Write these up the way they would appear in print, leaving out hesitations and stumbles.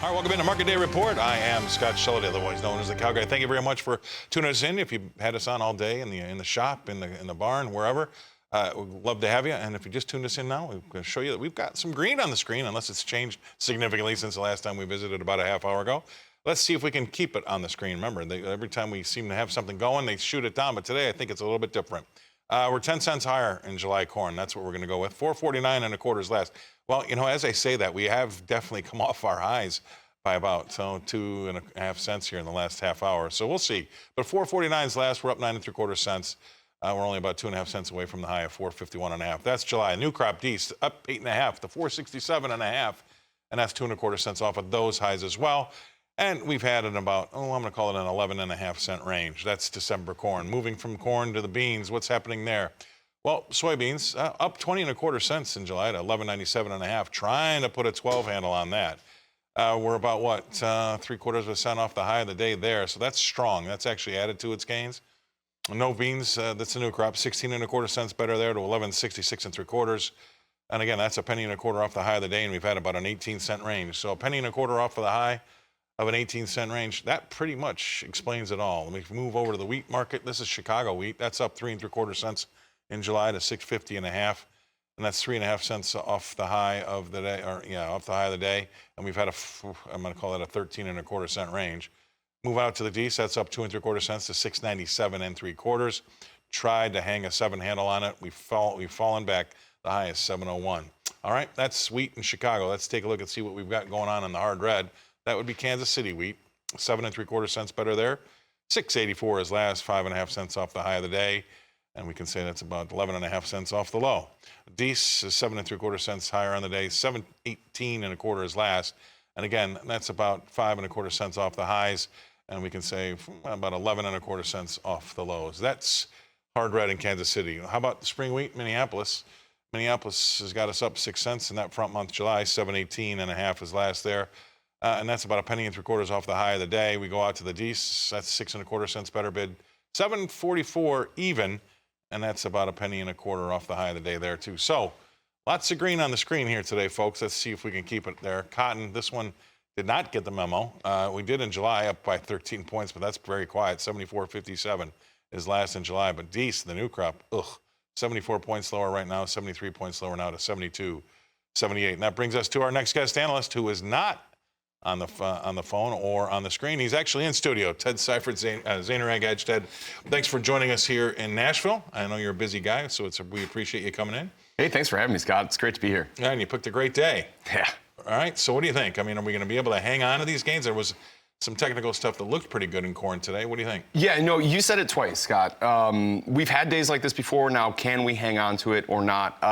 All right, welcome into Market Day Report. I am Scott Shellady, otherwise known as the Cow Guy. Thank you very much for tuning us in. If you had us on all day in the shop, in the barn, wherever, we'd love to have you. And if you just tuned us in now, we're going to show you that we've got some green on the screen, unless it's changed significantly since the last time we visited about a half hour ago. Let's see if we can keep it on the screen. Remember, every time we seem to have something going, they shoot it down. But today, I think it's a little bit different. We're 10 cents higher in July corn. That's what we're going to go with. 4.49 and a quarter's last. Well, you know, as I say that, we have definitely come off our highs by about 2.5 cents here in the last half hour. So we'll see. But 4.49's last. We're up 9 3/4 cents. We're only about 2.5 cents away from the high of 4.51.5. That's July. New crop D's up 8.5 to 4.67.5, and that's 2 1/4 cents off of those highs as well. And we've had it about, I'm going to call it an 11.5 cent range. That's December corn. Moving from corn to the beans, what's happening there? Well, soybeans up 20 1/4 cents in July to 11.97.5. Trying to put a 12 handle on that. We're about, 3/4 cent off the high of the day there. So that's strong. That's actually added to its gains. No beans, that's a new crop. 16 1/4 cents better there to 11.66 3/4. And again, that's a penny and a quarter off the high of the day, and we've had about an 18-cent range. So a penny and a quarter off of the high of an 18-cent range. That pretty much explains it all. Let me move over to the wheat market. This is Chicago wheat. That's up 3 3/4 cents in July to 6.50.5. And that's 3.5 cents off the high of the day, off the high of the day. And we've had I'm going to call it a 13 1/4 cent range. Move out to the D's, that's up 2 3/4 cents to 6.97 3/4. Tried to hang a 7 handle on it. We've fallen back. The high is 7.01. All right, that's wheat in Chicago. Let's take a look and see what we've got going on in the hard red. That would be Kansas City wheat, 7 3/4 cents better there. 6.84 is last, 5.5 cents off the high of the day. And we can say that's about 11.5 cents off the low. Deese is 7 3/4 cents higher on the day. 7.18 1/4 is last. And again, that's about 5 1/4 cents off the highs. And we can say about 11 1/4 cents off the lows. That's hard red in Kansas City. How about the spring wheat, Minneapolis? Minneapolis has got us up 6 cents in that front month, July. 7.18.5 is last there. And that's about a penny and 3/4 off the high of the day. We go out to the Deese. That's 6 1/4 cents better bid. 7.44 even. And that's about a penny and a quarter off the high of the day there, too. So lots of green on the screen here today, folks. Let's see if we can keep it there. Cotton, this one did not get the memo. We did in July, up by 13 points, but that's very quiet. 74.57 is last in July. But Deese, the new crop, 74 points lower right now, 73 points lower now to 72.78. And that brings us to our next guest analyst, who is not on the phone or on the screen. He's actually in studio. Ted Seifried, Zaner Ag Hedge. Ted, thanks for joining us here in Nashville. I know you're a busy guy, so we appreciate you coming in. Hey, thanks for having me, Scott. It's great to be here. Yeah, and you picked a great day. Yeah. All right, so what do you think? I mean, are we going to be able to hang on to these gains? There was some technical stuff that looked pretty good in corn today. What do you think? Yeah, no, you said it twice, Scott. We've had days like this before. Now, can we hang on to it or not?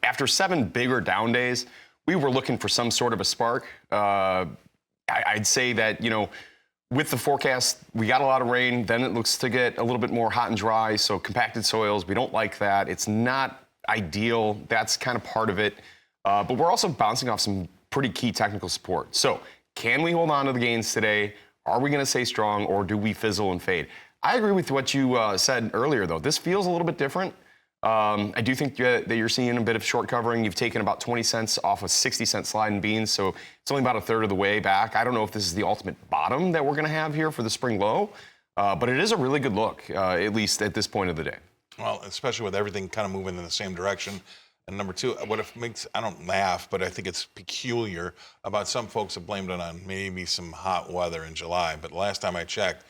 After 7 bigger down days, we were looking for some sort of a spark. I'd say that, with the forecast, we got a lot of rain. Then it looks to get a little bit more hot and dry. So compacted soils, we don't like that. It's not ideal. That's kind of part of it. But we're also bouncing off some pretty key technical support. So can we hold on to the gains today? Are we going to stay strong, or do we fizzle and fade? I agree with what you said earlier, though. This feels a little bit different. I do think that you're seeing a bit of short covering. You've taken about 20 cents off a 60-cent slide in beans, so it's only about a third of the way back. I don't know if this is the ultimate bottom that we're going to have here for the spring low, but it is a really good look, at least at this point of the day. Well, especially with everything kind of moving in the same direction. And number two, I don't laugh, but I think it's peculiar about some folks have blamed it on maybe some hot weather in July. But last time I checked,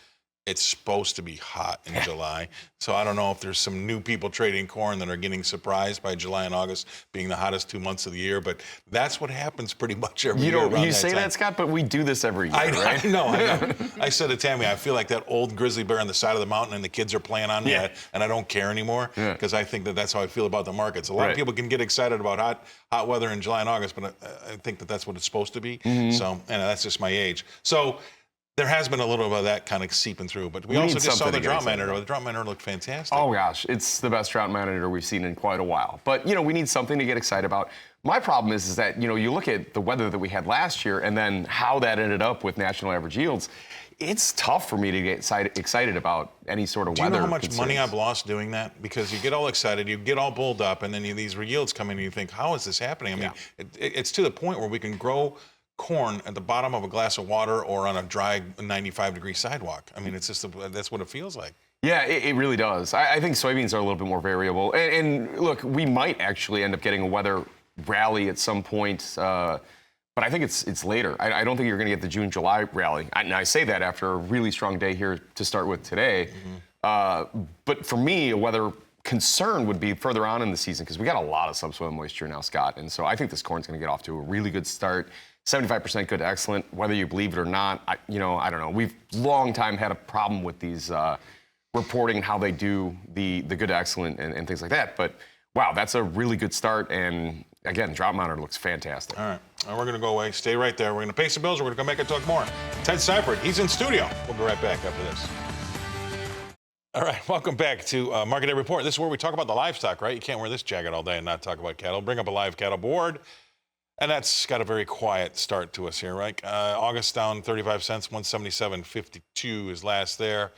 it's supposed to be hot in July. So I don't know if there's some new people trading corn that are getting surprised by July and August being the hottest 2 months of the year. But that's what happens pretty much every year. You say that, Scott, but we do this every year, right? I know. I said to Tammy, I feel like that old grizzly bear on the side of the mountain and the kids are playing on me, and I don't care anymore because I think that's how I feel about the markets. A lot of people can get excited about hot weather in July and August, but I think that's what it's supposed to be. So, and that's just my age. So there has been a little bit of that kind of seeping through, but we also just saw the drought monitor. The drought monitor looked fantastic. Oh, gosh. It's the best drought monitor we've seen in quite a while. But, we need something to get excited about. My problem is that, you look at the weather that we had last year and then how that ended up with national average yields. It's tough for me to get excited about any sort of weather. Do you know how much money I've lost doing that? Because you get all excited, you get all bulled up, and then these yields come in and you think, how is this happening? I mean, it's to the point where we can grow corn at the bottom of a glass of water or on a dry 95-degree sidewalk. I mean, it's just that's what it feels like. Yeah, it really does. I think soybeans are a little bit more variable. And look, we might actually end up getting a weather rally at some point, but I think it's later. I don't think you're going to get the June, July rally. And I say that after a really strong day here to start with today. But for me, a weather concern would be further on in the season because we got a lot of subsoil moisture now, Scott. And so I think this corn's going to get off to a really good start. 75% good to excellent, whether you believe it or not. I don't know. We've long time had a problem with these reporting how they do the good to excellent and things like that. But wow, that's a really good start. And again, drought monitor looks fantastic. All right, we're going to go away. Stay right there. We're going to pay some bills. We're going to come back and talk more. Ted Seifried, he's in studio. We'll be right back after this. All right, welcome back to Market Day Report. This is where we talk about the livestock, right? You can't wear this jacket all day and not talk about cattle. Bring up a live cattle board. And that's got a very quiet start to us here, right? August down 35 cents, 177.52 is last there.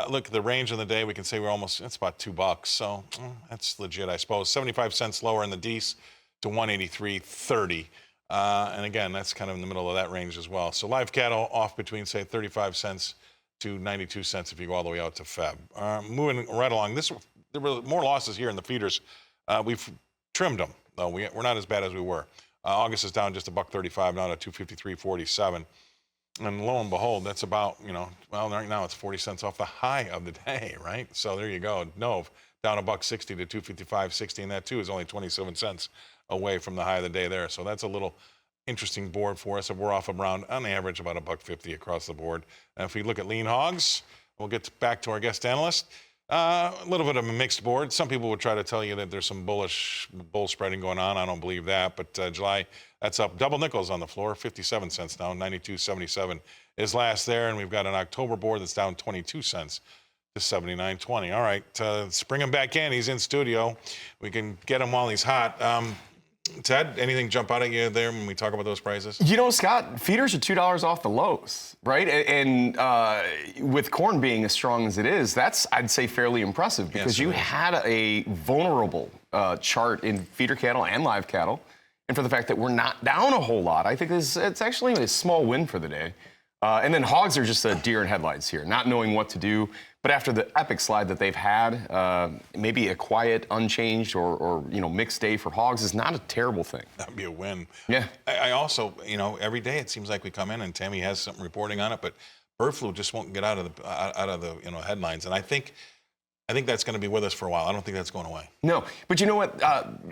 Look at the range of the day. We can say it's about $2. So that's legit, I suppose. 75 cents lower in the Dees to 183.30. And again, that's kind of in the middle of that range as well. So live cattle off between, say, 35 cents to 92 cents if you go all the way out to Feb. Moving right along, there were more losses here in the feeders. We've trimmed them, though. We're not as bad as we were. August is down just $1.35 now to 253.47. And lo and behold, that's about, right now it's 40 cents off the high of the day, right? So there you go. Nove down $1.60 to 255.60, and that too is only 27 cents away from the high of the day there. So that's a little interesting board for us. We're off around, on average, about $1.50 across the board. And if we look at lean hogs, we'll get back to our guest analyst. A little bit of a mixed board. Some people would try to tell you that there's some bullish bull spreading going on. I don't believe that. But July, that's up double nickels on the floor, 57 cents down, 92.77 is last there. And we've got an October board that's down 22 cents to 79.20. All right, let's bring him back in. He's in studio. We can get him while he's hot. Ted, anything jump out at you there when we talk about those prices? Scott, feeders are $2 off the lows, right? And with corn being as strong as it is, that's, I'd say, fairly impressive because you had a vulnerable chart in feeder cattle and live cattle. And for the fact that we're not down a whole lot, I think it's actually a small win for the day. And then hogs are just a deer in headlights here, not knowing what to do. But after the epic slide that they've had, maybe a quiet, unchanged, or mixed day for hogs is not a terrible thing. That'd be a win. Yeah. I also, every day it seems like we come in and Tammy has something reporting on it, but bird flu just won't get out of the headlines. And I think that's going to be with us for a while. I don't think that's going away. No, but you know what?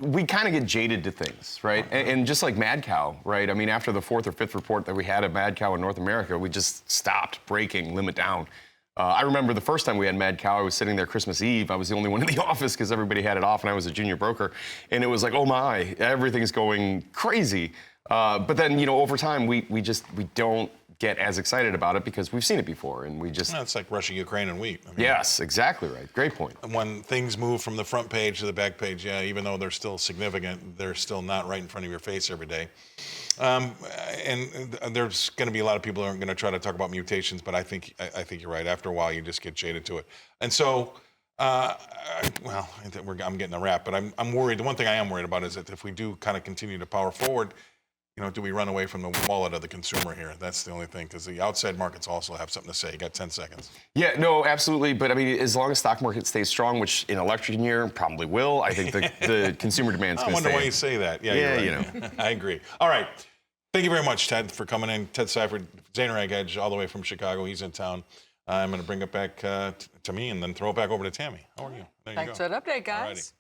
We kind of get jaded to things, right? And just like mad cow, right? I mean, after the 4th or 5th report that we had of mad cow in North America, we just stopped breaking limit down. I remember the first time we had mad cow, I was sitting there Christmas Eve. I was the only one in the office because everybody had it off, and I was a junior broker. And it was like, oh my, everything's going crazy. But then, over time, we don't get as excited about it because we've seen it before, and we just... It's like Russia, Ukraine, and wheat. Yes, exactly right. Great point. When things move from the front page to the back page, even though they're still significant, they're still not right in front of your face every day. And there's going to be a lot of people who are going to try to talk about mutations, but I think you're right. After a while, you just get jaded to it. And so, I'm getting a wrap, but I'm worried. The one thing I am worried about is that if we do kind of continue to power forward, do we run away from the wallet of the consumer here? That's the only thing, because the outside markets also have something to say. You got 10 seconds. Yeah, no, absolutely. But I mean, as long as stock market stays strong, which in election year probably will, I think the consumer demand's going to stay. I wonder why you say that. Yeah, you're right. I agree. All right. Thank you very much, Ted, for coming in. Ted Seifried, Zaner Ag Hedge, all the way from Chicago. He's in town. I'm going to bring it back to me and then throw it back over to Tammy. How are you? There you go. Thanks for that update, guys. Alrighty.